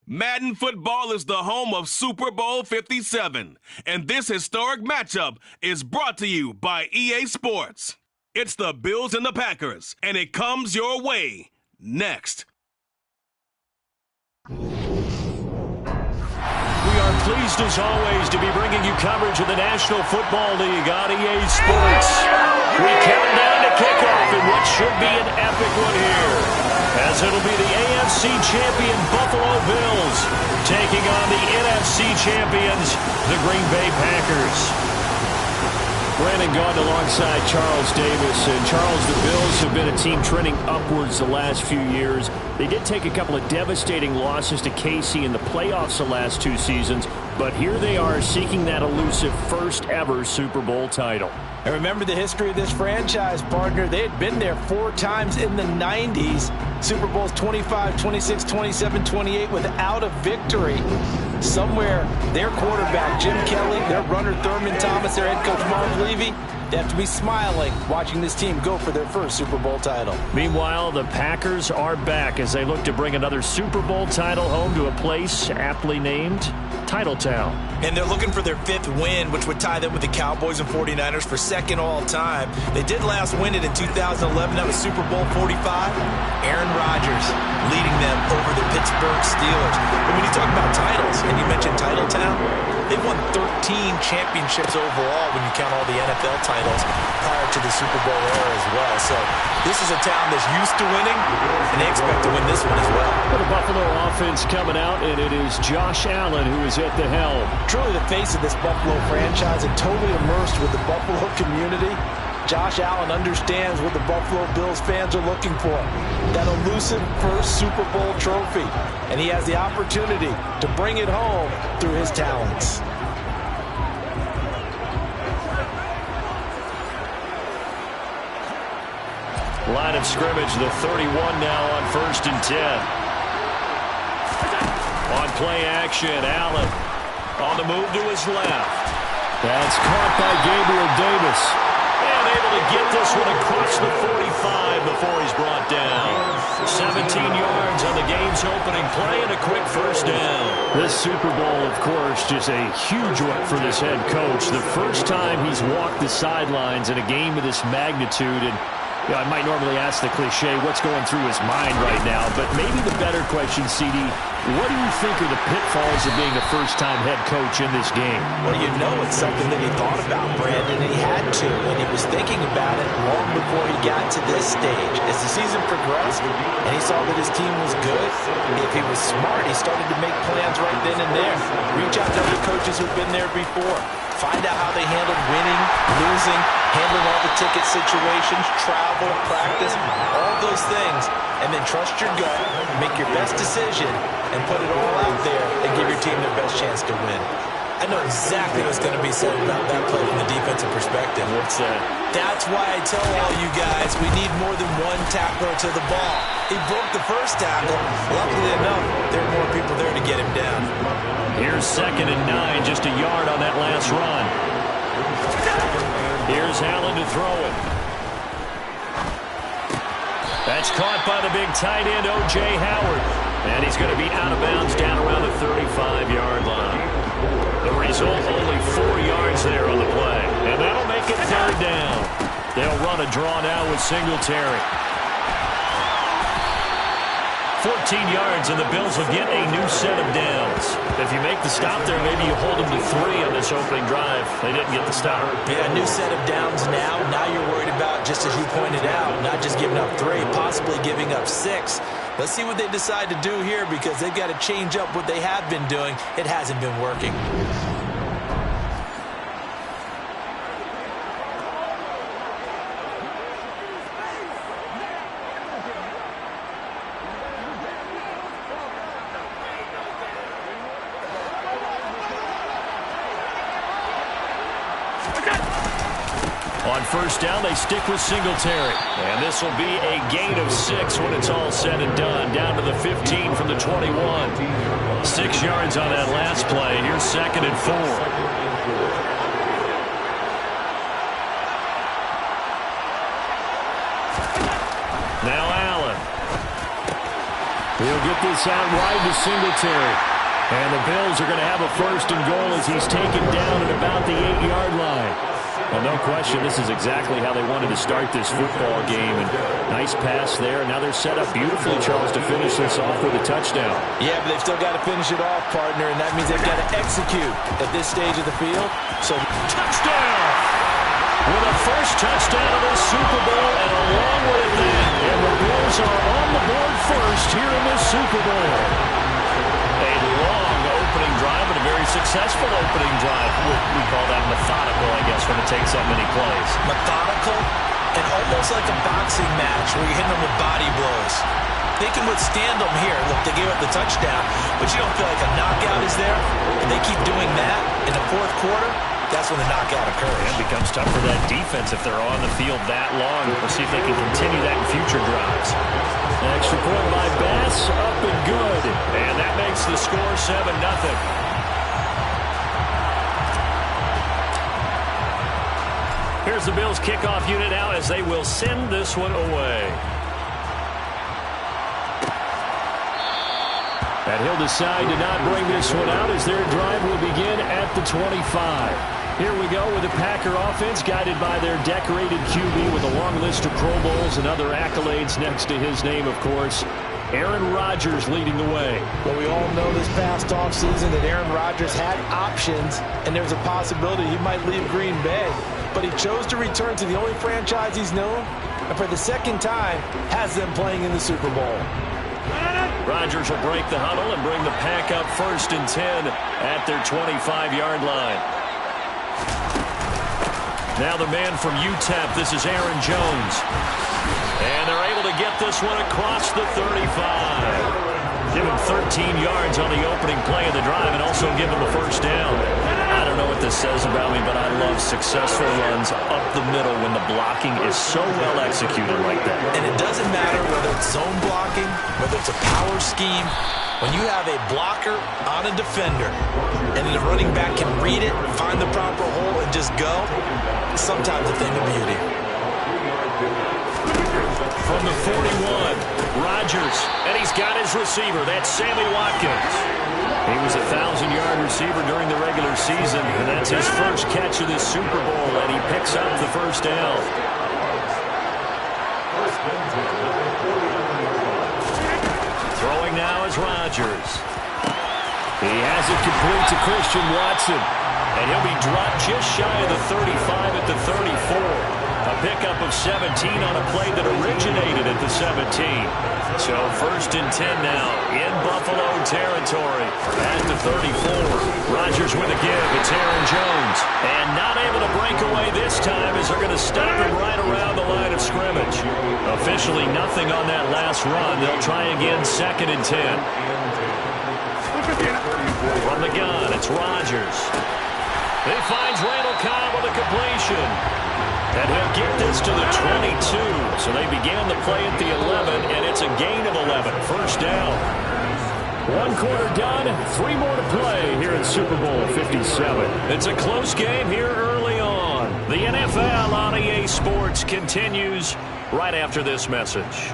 Madden football is the home of Super Bowl 57, and this historic matchup is brought to you by EA Sports. It's the Bills and the Packers, and it comes your way next. We are pleased as always to be bringing you coverage of the National Football League on EA Sports. We count down to kickoff in what should be an epic one here, as it'll be the AFC champion Buffalo Bills taking on the NFC champions, the Green Bay Packers. Brandon Gaudin alongside Charles Davis. And Charles, the Bills have been a team trending upwards the last few years. They did take a couple of devastating losses to KC in the playoffs the last 2 seasons, but here they are seeking that elusive first ever Super Bowl title. And remember the history of this franchise, partner. They had been there 4 times in the 90s. Super Bowls 25, 26, 27, 28 without a victory. Somewhere, their quarterback, Jim Kelly, their runner, Thurman Thomas, their head coach, Marv Levy, they have to be smiling watching this team go for their first Super Bowl title. Meanwhile, the Packers are back as they look to bring another Super Bowl title home to a place aptly named Titletown. And they're looking for their 5th win, which would tie them with the Cowboys and 49ers for 2nd all time. They did last win it in 2011. That was Super Bowl 45. Aaron Rodgers leading them over the Pittsburgh Steelers. But when you talk about titles, and you mentioned Titletown, they've won 13 championships overall when you count all the NFL titles prior to the Super Bowl era as well. So this is a town that's used to winning, and they expect to win this one as well. Well, the Buffalo offense coming out, and it is Josh Allen who is at the helm. Truly the face of this Buffalo franchise and totally immersed with the Buffalo community. Josh Allen understands what the Buffalo Bills fans are looking for. That elusive first Super Bowl trophy. And he has the opportunity to bring it home through his talents. Line of scrimmage, the 31 now on 1st and 10. On play action, Allen on the move to his left. That's caught by Gabriel Davis. And able to get this one across the 45 before he's brought down. 17 yards on the game's opening play and a quick first down. This Super Bowl, of course, just a huge one for this head coach. The first time he's walked the sidelines in a game of this magnitude. And I might normally ask the cliche, what's going through his mind right now? But maybe the better question, CD, what do you think are the pitfalls of being a first-time head coach in this game? Well, you know it's something that he thought about, Brandon, and he had to, and he was thinking about it long before he got to this stage. As the season progressed, and he saw that his team was good, if he was smart, he started to make plans right then and there. Reach out to other coaches who've been there before. Find out how they handled winning, losing, handling all the ticket situations, travel, practice, all those things. And then trust your gut, make your best decision, and put it all out there and give your team their best chance to win. I know exactly what's going to be said about that play from the defensive perspective. What's that? That's why I tell all you guys we need more than one tackler to the ball. He broke the first tackle. Luckily enough, there are more people there to get him down. Here's 2nd and 9, just a yard on that last run. Here's Allen to throw it. That's caught by the big tight end, O.J. Howard. And he's going to be out of bounds down around the 35-yard line. The result, only 4 yards there on the play. And that'll make it 3rd down. They'll run a draw now with Singletary. 14 yards, and the Bills will get a new set of downs. If you make the stop there, maybe you hold them to 3 on this opening drive. They didn't get the stop. Yeah, new set of downs now. Now you're worried about, just as you pointed out, not just giving up 3, possibly giving up 6. Let's see what they decide to do here, because they've got to change up what they have been doing. It hasn't been working. On 1st down, they stick with Singletary. And this will be a gain of 6 when it's all said and done. Down to the 15 from the 21. 6 yards on that last play. Here's 2nd and 4. 4 Now Allen. He'll get this out wide to Singletary. And the Bills are going to have a first and goal as he's taken down at about the 8-yard line. Well, no question, this is exactly how they wanted to start this football game. And nice pass there. Now they're set up beautifully, Charles, to finish this off with a touchdown. Yeah, but they've still got to finish it off, partner, and that means they've got to execute at this stage of the field. So, touchdown! With a first touchdown of this Super Bowl, and along with it then, and the Bills are on the board first here in this Super Bowl. A long opening drive, and a very successful opening drive. We call that methodical, I guess, when it takes that many plays. Methodical and almost like a boxing match where you're hitting them with body blows. They can withstand them here. Look, they gave up the touchdown, but you don't feel like a knockout is there. And they keep doing that in the fourth quarter. That's when the knockout occurs. It becomes tough for that defense if they're on the field that long. We'll see if they can continue that in future drives. An extra point by Bass, up and good. And that makes the score 7-0. Here's the Bills kickoff unit now as they will send this one away. And he'll decide to not bring this one out as their drive will begin at the 25. Here we go with the Packer offense guided by their decorated QB with a long list of Pro Bowls and other accolades next to his name, of course. Aaron Rodgers leading the way. Well, we all know this past offseason that Aaron Rodgers had options, and there's a possibility he might leave Green Bay. But he chose to return to the only franchise he's known, and for the second time has them playing in the Super Bowl. Rodgers will break the huddle and bring the Pack up 1st and 10 at their 25-yard line. Now the man from UTEP, this is Aaron Jones. And they're able to get this one across the 35. Give him 13 yards on the opening play of the drive and also give him a first down. I don't know what this says about me, but I love successful runs up the middle when the blocking is so well executed like that. And it doesn't matter whether it's zone blocking, whether it's a power scheme. When you have a blocker on a defender and then the running back can read it, find the proper hole, and just go, it's sometimes a thing of beauty. From the 41, Rodgers, and he's got his receiver. That's Sammy Watkins. He was a 1,000-yard receiver during the regular season, and that's his first catch of this Super Bowl, and he picks up the first down. Throwing now is Rodgers. He has it complete to Christian Watson, and he'll be dropped just shy of the 35 at the 34. A pickup of 17 on a play that originated at the 17. So 1st and 10 now in Buffalo territory at the 34. Rodgers with a give. It's Aaron Jones. And not able to break away this time as they're going to stop him right around the line of scrimmage. Officially nothing on that last run. They'll try again 2nd and 10. From the gun, it's Rodgers. He finds Randall Cobb with a completion. And he'll get this to the 22. So they began the play at the 11, and it's a gain of 11. First down. 1 quarter done, 3 more to play here in Super Bowl 57. It's a close game here early on. The NFL on EA Sports continues right after this message.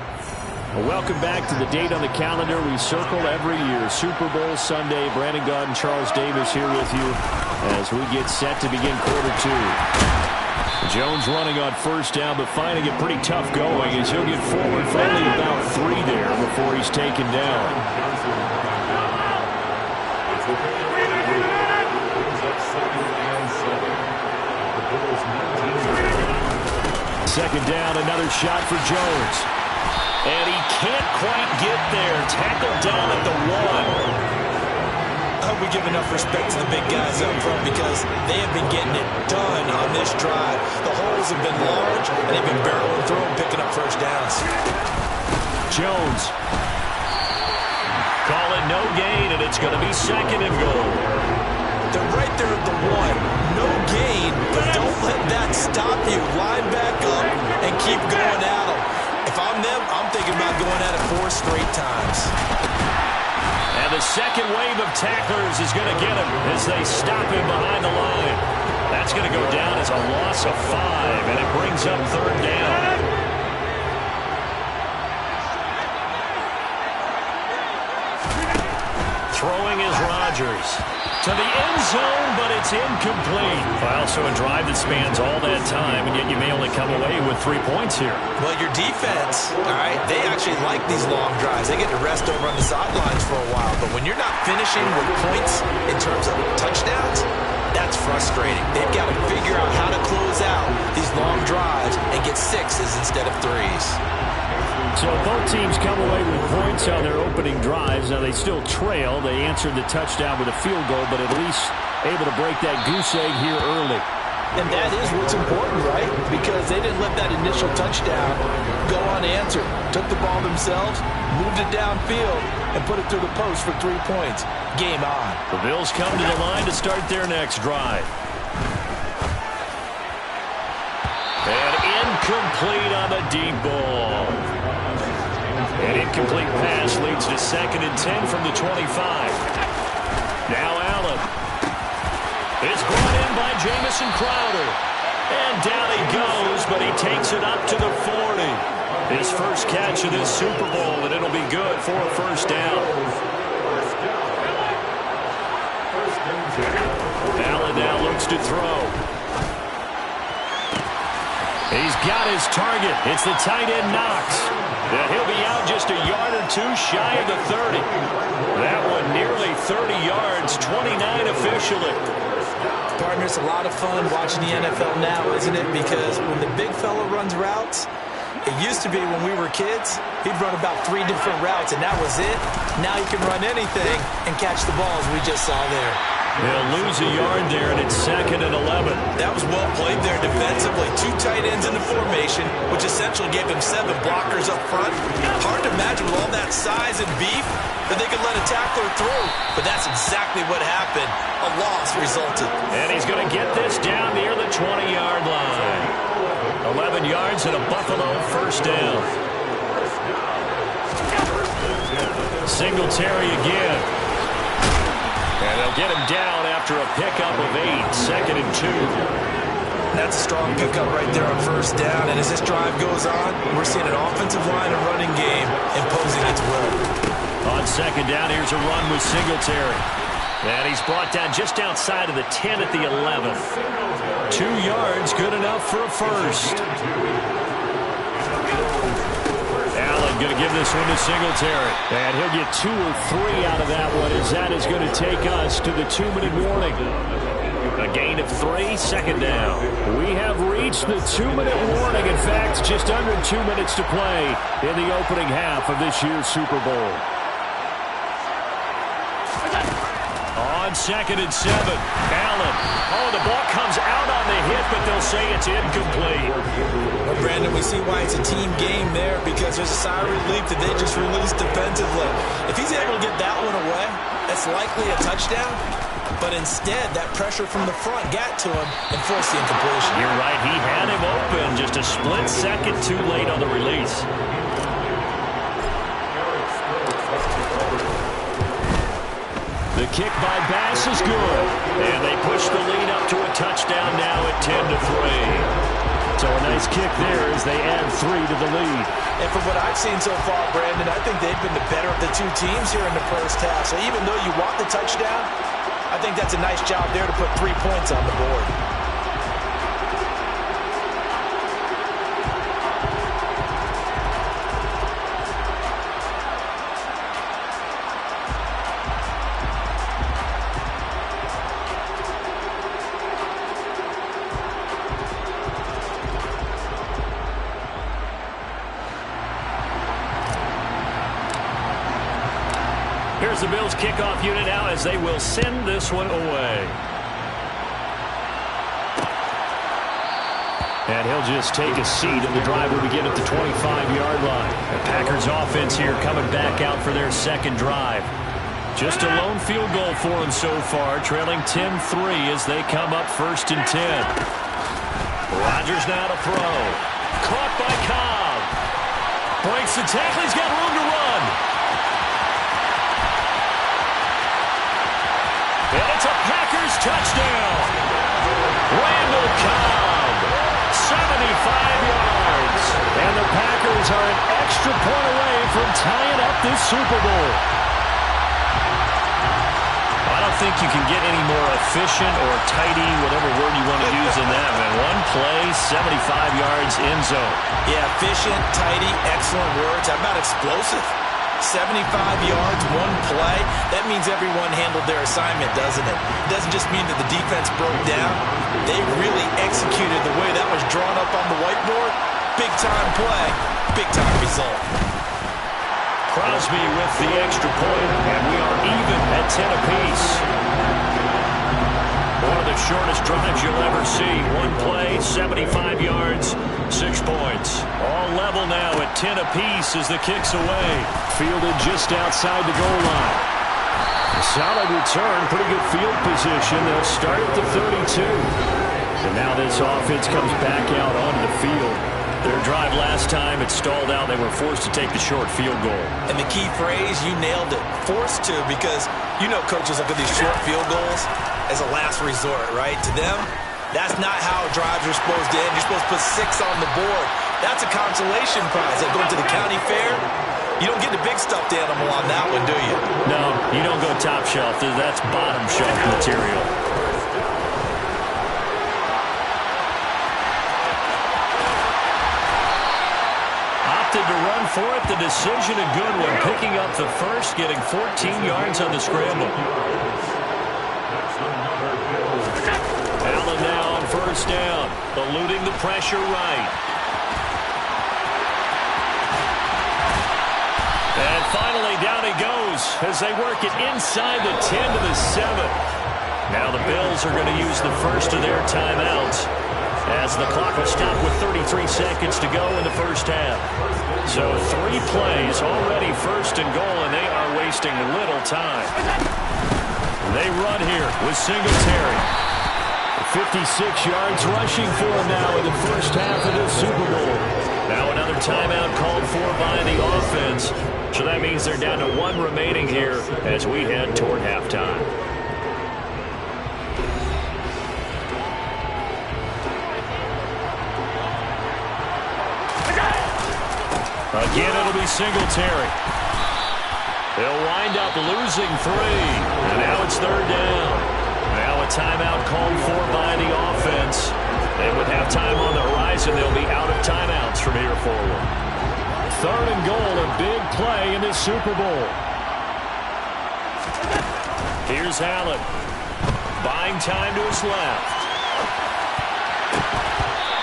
Well, welcome back to the date on the calendar we circle every year. Super Bowl Sunday. Brandon Gaunt and Charles Davis here with you as we get set to begin quarter 2. Jones running on first down, but finding it pretty tough going as he'll get forward for only about 3 there before he's taken down. Second down, another shot for Jones. And he can't quite get there. Tackled down at the 1. I hope we give enough respect to the big guys up front because they have been getting it done on this drive. The holes have been large, and they've been barreling through and picking up first downs. Jones. Call it no gain, and it's going to be 2nd and goal. They're right there at the 1. No gain, but don't let that stop you. Line back up and keep going at them. If I'm them, I'm thinking about going at it 4 straight times. And the second wave of tacklers is going to get him as they stop him behind the line. That's going to go down as a loss of 5, and it brings up 3rd down. Throwing is Rodgers. To the end zone, but it's incomplete. Well, so a drive that spans all that time, and yet you may only come away with 3 points here. Well, your defense, all right, they actually like these long drives. They get to rest over on the sidelines for a while. But when you're not finishing with points in terms of touchdowns, that's frustrating. They've got to figure out how to close out these long drives and get sixes instead of threes. So both teams come away with points on their opening drives. Now they still trail. They answered the touchdown with a field goal, but at least able to break that goose egg here early. And that is what's important, right? Because they didn't let that initial touchdown go unanswered. Took the ball themselves, moved it downfield, and put it through the post for 3 points. Game on. The Bills come to the line to start their next drive. And incomplete on the deep ball. An incomplete pass leads to 2nd and 10 from the 25. Now Allen. It's brought in by Jamison Crowder. And down he goes, but he takes it up to the 40. His first catch of this Super Bowl, and it'll be good for a first down. Allen now looks to throw. He's got his target. It's the tight end Knox. And he'll be out just a yard or two shy of the 30. That one nearly 30 yards, 29 officially. Partner, it's a lot of fun watching the NFL now, isn't it? Because when the big fella runs routes, it used to be when we were kids, he'd run about 3 different routes, and that was it. Now he can run anything and catch the balls we just saw there. They'll lose a yard there, and it's 2nd and 11. That was well played there defensively. 2 tight ends in the formation, which essentially gave him 7 blockers up front. Hard to imagine with all that size and beef that they could let a tackler through. But that's exactly what happened. A loss resulted. And he's going to get this down near the 20-yard line. 11 yards and a Buffalo first down. Singletary again. And they'll get him down after a pickup of 8, 2nd and 2. That's a strong pickup right there on first down. And as this drive goes on, we're seeing an offensive line and running game imposing its will. On 2nd down, here's a run with Singletary. And he's brought down just outside of the 10 at the 11. 2 yards, good enough for a first. Allen going to give this one to Singletary. And he'll get 2 or 3 out of that one, as that is going to take us to the 2-minute warning. A gain of 3, 2nd down. We have reached the 2-minute warning. In fact, just under 2 minutes to play in the opening half of this year's Super Bowl. On 2nd and 7, Allen. Oh, the ball comes out on the hit, but they'll say it's incomplete. Well, Brandon, we see why it's a team game there, because there's a sigh of relief that they just released defensively. If he's able to get that one away, that's likely a touchdown. But instead, that pressure from the front got to him and forced the incompletion. You're right. He had him open, just a split second too late on the release. The kick by Bass is good. And they push the lead up to a touchdown now at 10-3. So a nice kick there as they add 3 to the lead. And from what I've seen so far, Brandon, I think they've been the better of the 2 teams here in the first half. So even though you want the touchdown, I think that's a nice job there to put 3 points on the board. Here's the Bills kickoff unit now as they will send this one away. And he'll just take a seat, and the drive will begin at the 25-yard line. The Packers offense here coming back out for their second drive. Just a lone field goal for them so far, trailing 10-3 as they come up 1st and 10. Rodgers now to throw. Caught by Cobb. Breaks the tackle. He's got room to run. And it's a Packers touchdown. Randall Cobb, 75 yards. And the Packers are an extra point away from tying up this Super Bowl. think you can get any more efficient or tidy, whatever word you want to use in that, man. One play, 75 yards, end zone. Yeah, efficient, tidy, excellent words. How about explosive? 75 yards, one play. That means everyone handled their assignment, doesn't it? It doesn't just mean that the defense broke down. They really executed the way that was drawn up on the whiteboard. Big-time play, big-time result. Crosby with the extra point, and we are even at 10 apiece. One of the shortest drives you'll ever see. One play, 75 yards, 6 points. All level now at 10 apiece as the kick's away. Fielded just outside the goal line. Solid return, pretty good field position. They'll start at the 32. And now this offense comes back out onto the field. Their drive last time, it stalled out. They were forced to take the short field goal. And the key phrase, you nailed it, forced to, because you know coaches look at these short field goals as a last resort, right? To them, that's not how drives are supposed to end. You're supposed to put 6 on the board. That's a consolation prize. Like going to the county fair, you don't get the big stuffed animal on that one, do you? No, you don't go top shelf. That's bottom shelf material. To run for it, the decision a good one, picking up the first, getting 14 yards on the scramble. Allen now on first down, eluding the pressure right. And finally down he goes as they work it inside the 10 to the 7. Now the Bills are going to use the first of their timeouts as the clock will stop with 33 seconds to go in the first half. So 3 plays, already first and goal, and they are wasting little time. They run here with Singletary. 56 yards rushing for him now in the first half of this Super Bowl. Now another timeout called for by the offense. So that means they're down to 1 remaining here as we head toward halftime. Again, it'll be Singletary. They'll wind up losing 3. And now it's third down. Now a timeout called for by the offense. And with halftime on the horizon, they'll be out of timeouts from here forward. Third and goal, a big play in this Super Bowl. Here's Allen. Buying time to his left.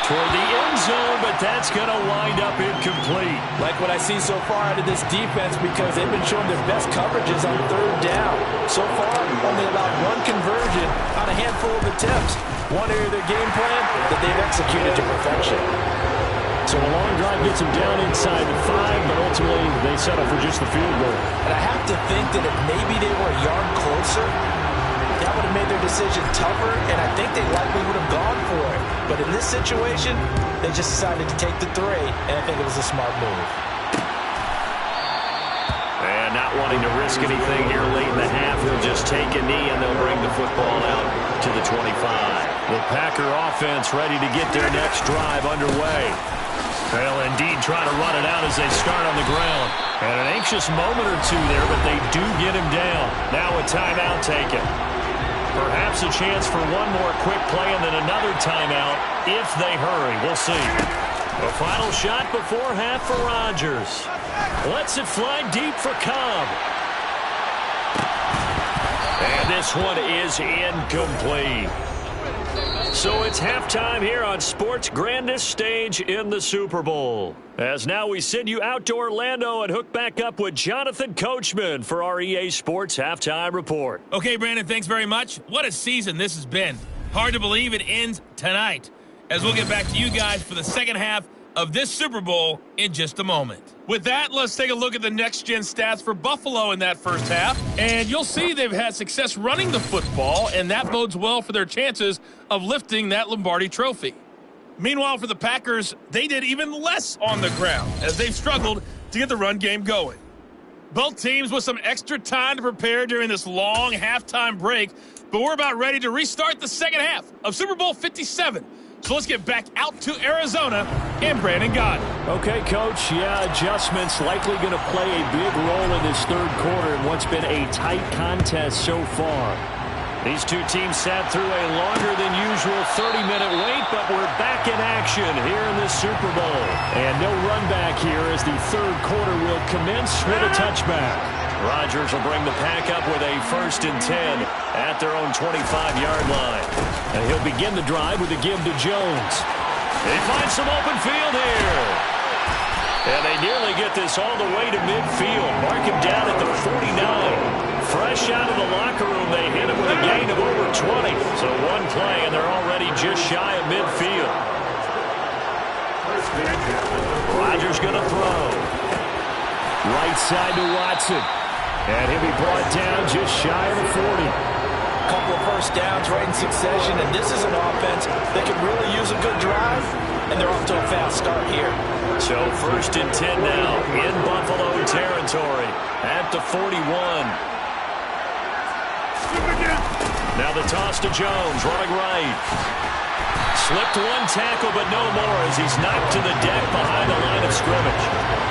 Toward the end zone, but that's going to wind up incomplete. Like what I see so far out of this defense, because they've been showing their best coverages on third down. So far, only about 1 conversion on a handful of attempts. One area of their game plan that they've executed to perfection. So a long drive gets them down inside the 5, but ultimately they settle for just the field goal. And I have to think that if maybe they were a yard closer, that would have made their decision tougher, and I think they likely would have gone for it. But in this situation, they just decided to take the 3, and I think it was a smart move. And not wanting to risk anything here late in the half, they'll just take a knee, and they'll bring the football out to the 25. The Packer offense ready to get their next drive underway. They'll indeed try to run it out as they start on the ground. And an anxious moment or two there, but they do get him down. Now a timeout taken. Perhaps a chance for one more quick play and then another timeout if they hurry. We'll see. A final shot before half for Rodgers. Lets it fly deep for Cobb. And this one is incomplete. So it's halftime here on sports' grandest stage in the Super Bowl. As now we send you out to Orlando and hook back up with Jonathan Coachman for our EA Sports Halftime Report. Okay, Brandon, thanks very much. What a season this has been. Hard to believe it ends tonight, as we'll get back to you guys for the second half of this Super Bowl in just a moment. With that, let's take a look at the next-gen stats for Buffalo in that first half. And you'll see they've had success running the football, and that bodes well for their chances of lifting that Lombardi trophy. Meanwhile, for the Packers, they did even less on the ground, as they've struggled to get the run game going. Both teams with some extra time to prepare during this long halftime break, but we're about ready to restart the second half of Super Bowl 57. So let's get back out to Arizona and Brandon Gott. Okay, Coach. Yeah, adjustments likely going to play a big role in this third quarter in what's been a tight contest so far. These two teams sat through a longer than usual 30-minute wait, but we're back in action here in the Super Bowl. And no run back here as the third quarter will commence with a touchback. Rodgers will bring the pack up with a 1st and 10 at their own 25-yard line. And he'll begin the drive with a give to Jones. He finds some open field here. And they nearly get this all the way to midfield. Mark him down at the 49. Fresh out of the locker room, they hit him with a gain of over 20. So one play, and they're already just shy of midfield. Rodgers going to throw. Right side to Watson. And he'll be brought down just shy of the 40. Couple of first downs right in succession, and this is an offense that could really use a good drive, and they're off to a fast start here. So 1st and 10 now in Buffalo territory at the 41. Now the toss to Jones, running right. Slipped one tackle, but no more as he's knocked to the deck behind the line of scrimmage.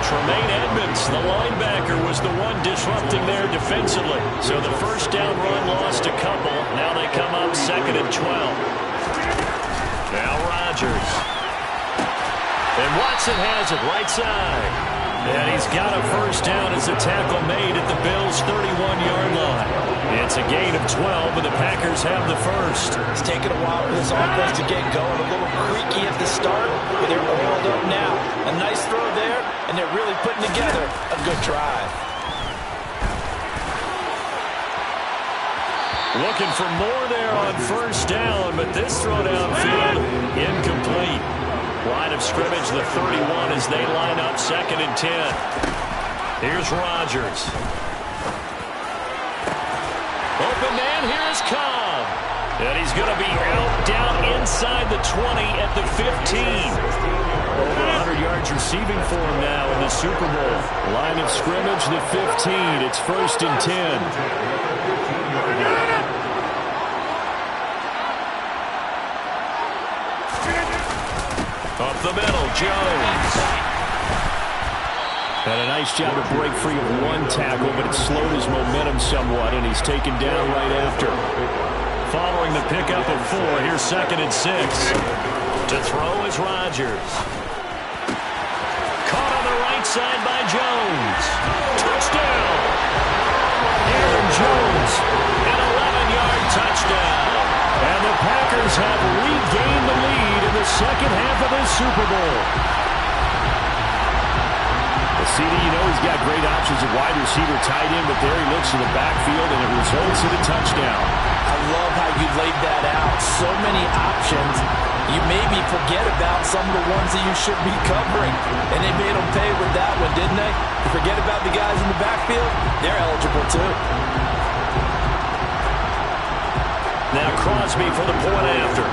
Tremaine Edmonds, the linebacker, was the one disrupting there defensively. So the first down run lost a couple. Now they come up 2nd and 12. Now Rodgers. And Watson has it right side. And he's got a first down as a tackle made at the Bills' 31-yard line. It's a gain of 12, and the Packers have the first. It's taken a while for this offense to get going. A little creaky at the start, but they're oiled up now. A nice throw there, and they're really putting together a good drive. Looking for more there on first down, but this throw downfield incomplete. Line of scrimmage, the 31 as they line up 2nd and 10. Here's Rodgers. Open man, here's Cobb. And he's going to be out down inside the 20 at the 15. Over 100 yards receiving for him now in the Super Bowl. Line of scrimmage, the 15. It's 1st and 10. Up the middle, Jones. Had a nice job to break free of one tackle, but it slowed his momentum somewhat, and he's taken down right after. Following the pickup of 4, here's 2nd and 6. To throw is Rodgers. Caught on the right side by Jones. Touchdown! Aaron Jones, an 11-yard touchdown. And the Packers have regained the lead in the second half of this Super Bowl. The CD, you know he's got great options at wide receiver, tight end, but there he looks in the backfield, and it results in a touchdown. I love how you laid that out. So many options. You maybe forget about some of the ones that you should be covering. And they made them pay with that one, didn't they? You forget about the guys in the backfield. They're eligible, too. Now Crosby for the point after.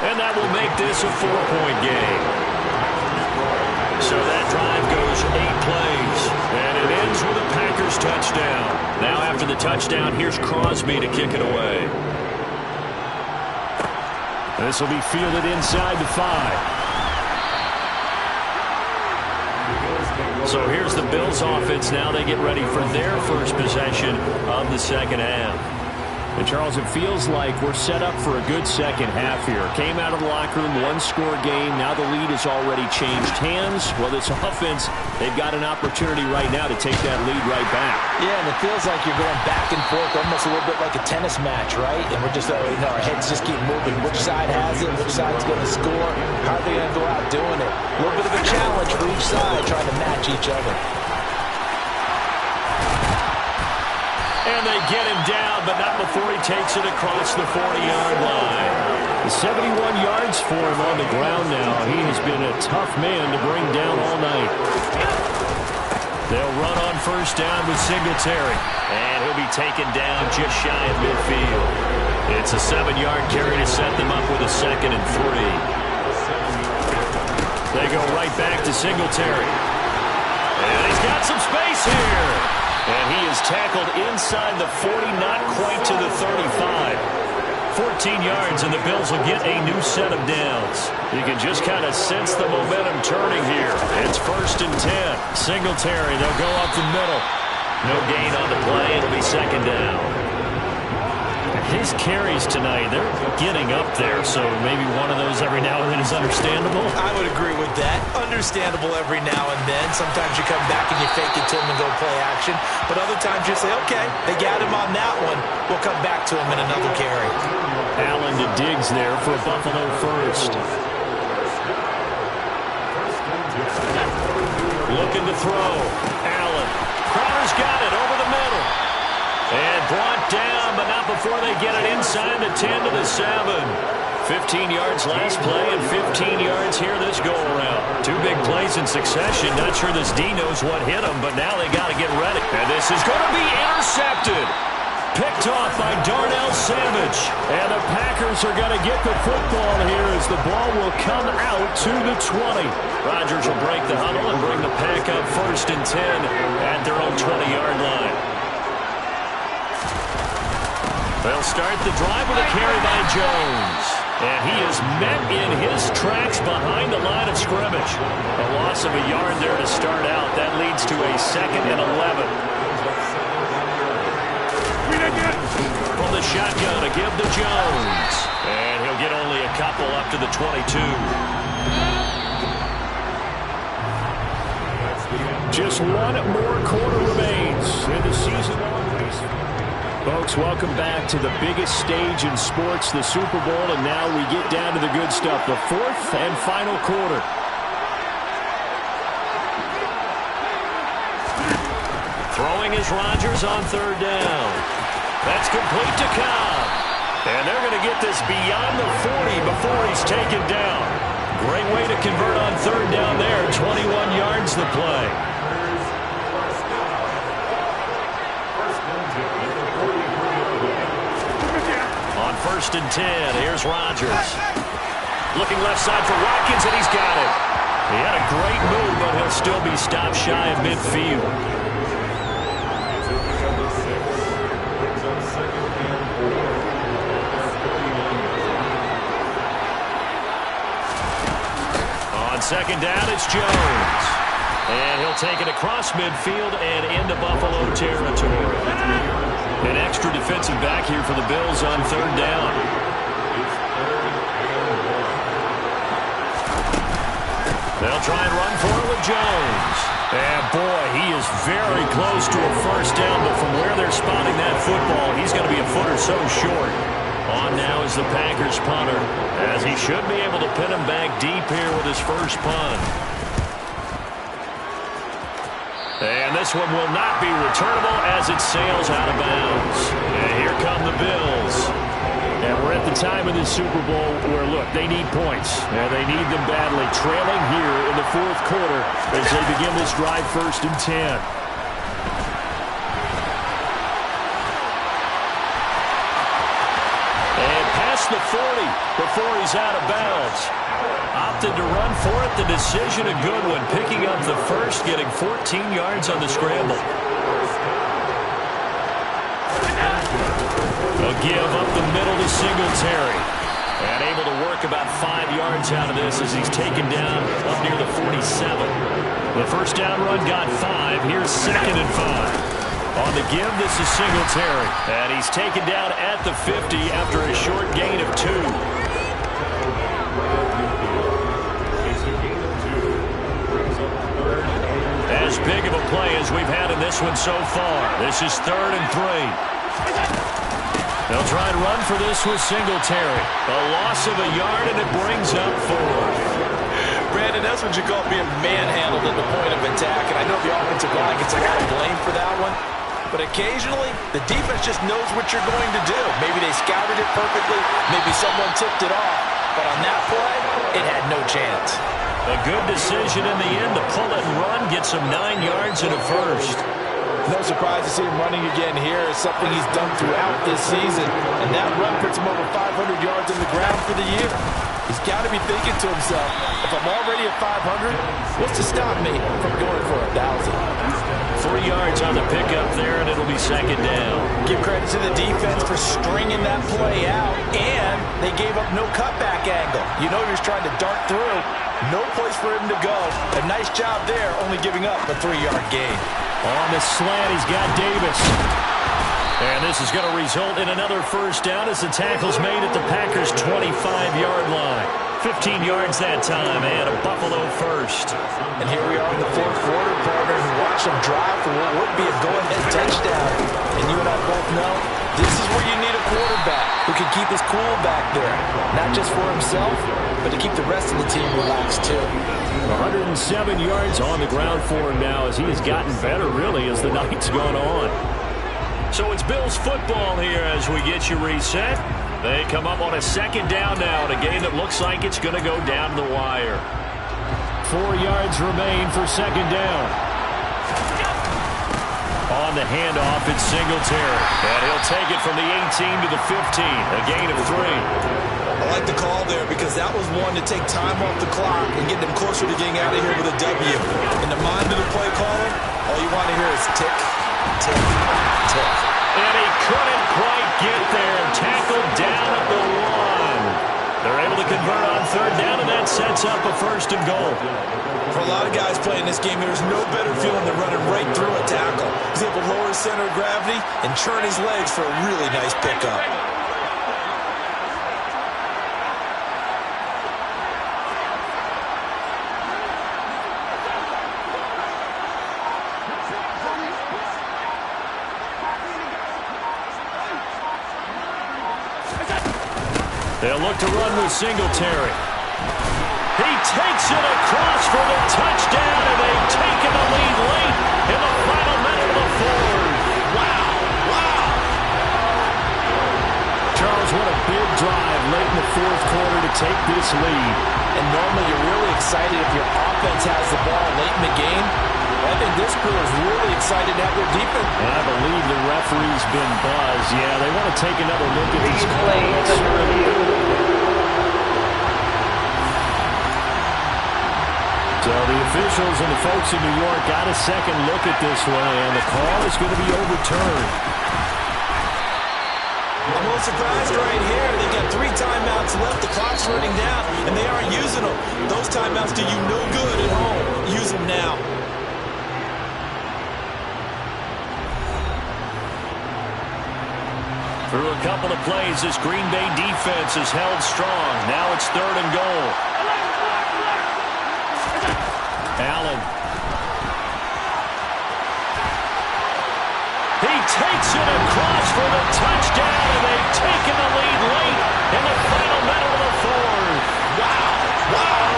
And that will make this a 4-point game. So that drive goes 8 plays. And it ends with a Packers touchdown. Now after the touchdown, here's Crosby to kick it away. This will be fielded inside the 5. So here's the Bills offense now. They get ready for their first possession of the second half. And Charles, it feels like we're set up for a good second half here. Came out of the locker room, one-score game. Now the lead has already changed hands. Well, this offense, they've got an opportunity right now to take that lead right back. Yeah, and it feels like you're going back and forth, almost a little bit like a tennis match, right? And we're just, our heads just keep moving. Which side has it? Which side's going to score? How are they going to go out doing it? A little bit of a challenge for each side, trying to match each other. And they get him down, but not before he takes it across the 40-yard line. 71 yards for him on the ground now. He has been a tough man to bring down all night. They'll run on first down with Singletary. And he'll be taken down just shy of midfield. It's a 7-yard carry to set them up with a 2nd and 3. They go right back to Singletary. And he's got some space here. And he is tackled inside the 40, not quite to the 35. 14 yards, and the Bills will get a new set of downs. You can just kind of sense the momentum turning here. It's 1st and 10. Singletary, they'll go up the middle. No gain on the play. It'll be 2nd down. His carries tonight, they're getting up there, so maybe one of those every now and then is understandable. I would agree with that. Understandable every now and then. Sometimes you come back and you fake it to him and go play action. But other times you say, okay, they got him on that one. We'll come back to him in another carry. Allen to Diggs there for Buffalo first. Looking to throw. Allen. Crowder's got it over the middle. And brought down, but not before they get it inside the 10 to the 7. 15 yards last play and 15 yards here this go-around. 2 big plays in succession. Not sure this D knows what hit him, but now they got to get ready. And this is going to be intercepted. Picked off by Darnell Savage. And the Packers are going to get the football here as the ball will come out to the 20. Rodgers will break the huddle and bring the Pack up 1st and 10 at their own 20-yard line. They'll start the drive with a carry by Jones. And he is met in his tracks behind the line of scrimmage. A loss of a yard there to start out. That leads to a 2nd and 11. From the shotgun, a give to Jones. And he'll get only a couple up to the 22. Just one more quarter remains in the season-long race. Folks, welcome back to the biggest stage in sports, the Super Bowl, and now we get down to the good stuff, the 4th and final quarter. Throwing is Rodgers on 3rd down. That's complete to Cobb. And they're going to get this beyond the 40 before he's taken down. Great way to convert on 3rd down there. 21 yards the play. On 1st and 10, here's Rodgers. Looking left side for Watkins, and he's got it. He had a great move, but he'll still be stopped shy of midfield. On 2nd down, it's Jones. And he'll take it across midfield and into Buffalo territory. An extra defensive back here for the Bills on 3rd down. They'll try and run for it with Jones. And boy, he is very close to a 1st down, but from where they're spotting that football, he's going to be a foot or so short. On now is the Packers punter, as he should be able to pin him back deep here with his first punt. And this one will not be returnable as it sails out of bounds. And here come the Bills. And we're at the time of the Super Bowl where, look, they need points. And they need them badly. Trailing here in the 4th quarter as they begin this drive 1st and 10. The 40 before he's out of bounds. Opted to run for it. The decision a good one. Picking up the first, getting 14 yards on the scramble. They'll give up the middle to Singletary. And able to work about 5 yards out of this as he's taken down up near the 47. The 1st down run got 5. Here's 2nd and 5. On the give, this is Singletary. And he's taken down at the 50 after a short gain of 2. As big of a play as we've had in this one so far. This is 3rd and 3. They'll try and run for this with Singletary. A loss of a yard, and it brings up 4. Brandon, that's what you call being manhandled at the point of attack. And I know the offensive line gets a lot of blame for that one. But occasionally, the defense just knows what you're going to do. Maybe they scouted it perfectly. Maybe someone tipped it off. But on that play, it had no chance. A good decision in the end to pull it and run, get some 9 yards and a first. No surprise to see him running again here. It's something he's done throughout this season. And that run puts him over 500 yards on the ground for the year. He's got to be thinking to himself, if I'm already at 500, what's to stop me from going for 1,000? 3 yards on the pickup there, and it'll be 2nd down. Give credit to the defense for stringing that play out and They gave up no cutback angle. You know you're trying to dart through. No place for him to go. A nice job there, only giving up a 3-yard gain. On the slant, he's got Davis. And this is going to result in another first down as the tackle's made at the Packers' 25-yard line. 15 yards that time, and a Buffalo first. And here we are in the fourth quarter, partner, and watch them drive for what would be a go-ahead touchdown. And you and I both know this is where you need a quarterback who can keep his cool back there. Not just for himself, but to keep the rest of the team relaxed too. 107 yards on the ground for him now as he has gotten better, really, as the night's gone on. So it's Bills football here as we get you reset. They come up on a second down now in a game that looks like it's going to go down to the wire. 4 yards remain for second down. On the handoff, it's Singletary. And he'll take it from the 18 to the 15, a gain of 3. I like the call there because that was one to take time off the clock and get them closer to getting out of here with a W. In the mind of the play caller, all you want to hear is tick, tick, tick. And he couldn't quite get there. Tackled down at the 1. They're able to convert on third down, and that sets up a first and goal. For a lot of guys playing this game, there's no better feeling than running right through a tackle. He's able to lower his center of gravity and churn his legs for a really nice pickup. They'll look to run with Singletary. He takes it across for the touchdown, and they've taken the lead late in the final minute of the fourth. Wow, wow. Charles, what a big drive late in the fourth quarter to take this lead. And normally you're really excited if your offense has the ball late in the game. I think this crew is really excited to have their defense. And I believe the referee's been buzzed. Yeah, they want to take another look at these calls. So the officials and the folks in New York got a second look at this one, and the call is going to be overturned. I'm a little surprised right here. They've got 3 timeouts left. The clock's running down, and they aren't using them. Those timeouts do you no good at home. Use them now. Through a couple of plays, this Green Bay defense is held strong. Now it's third and goal. Allen. He takes it across for the touchdown, and they've taken the lead late in the final minute of the fourth. Wow, wow.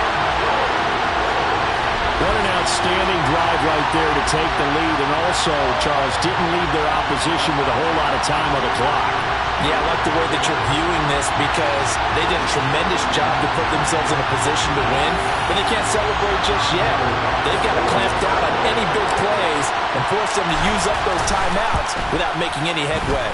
What an outstanding drive right there to take the lead, and also, Charles, didn't leave their opposition with a whole lot of time on the clock. Yeah, I like the way that you're viewing this because they did a tremendous job to put themselves in a position to win, but they can't celebrate just yet. They've got to clamp down on any big plays and force them to use up those timeouts without making any headway.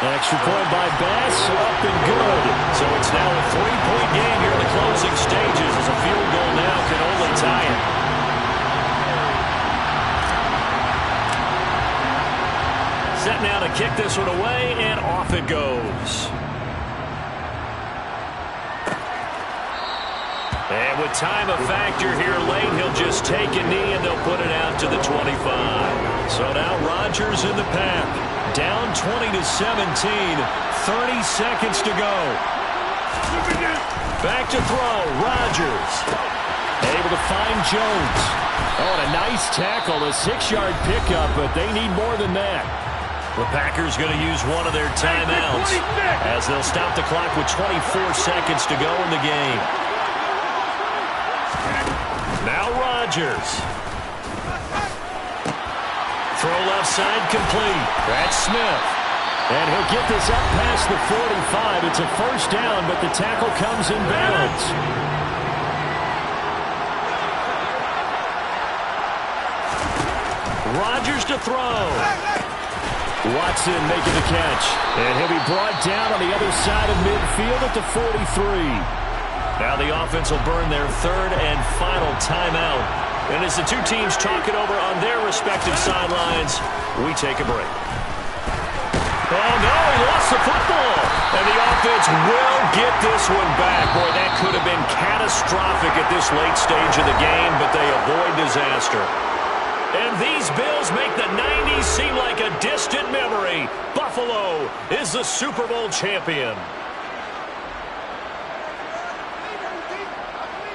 An extra point by Bass, up and good. So it's now a 3-point game here in the closing stages as a field goal now can only tie it. Set now to kick this one away, and off it goes. And with time a factor here late, he'll just take a knee, and they'll put it out to the 25. So now Rodgers in the pack. Down 20-17, 30 seconds to go. Back to throw, Rodgers. Able to find Jones. Oh, and a nice tackle, a 6-yard pickup, but they need more than that. The Packers going to use one of their timeouts as they'll stop the clock with 24 seconds to go in the game. Now Rodgers. Throw left side complete. That's Smith. And he'll get this up past the 45. It's a first down, but the tackle comes in bounds. Rodgers to throw. Watson making the catch. And he'll be brought down on the other side of midfield at the 43. Now the offense will burn their third and final timeout. And as the two teams talk it over on their respective sidelines, we take a break. Oh, no, he lost the football. And the offense will get this one back. Boy, that could have been catastrophic at this late stage of the game, but they avoid disaster. And these Bills make the 90s seem like a distant memory. Buffalo is the Super Bowl champion.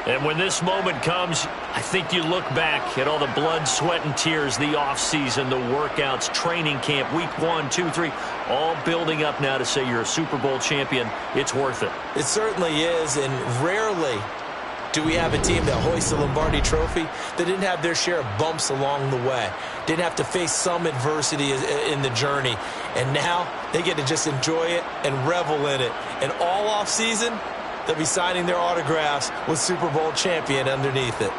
And when this moment comes, I think you look back at all the blood, sweat, and tears, the offseason, the workouts, training camp, week 1, 2, 3, all building up now to say you're a Super Bowl champion. It's worth it. It certainly is, and rarely do we have a team that hoists the Lombardi Trophy that didn't have their share of bumps along the way, didn't have to face some adversity in the journey, and now they get to just enjoy it and revel in it. And all offseason, they'll be signing their autographs with Super Bowl champion underneath it.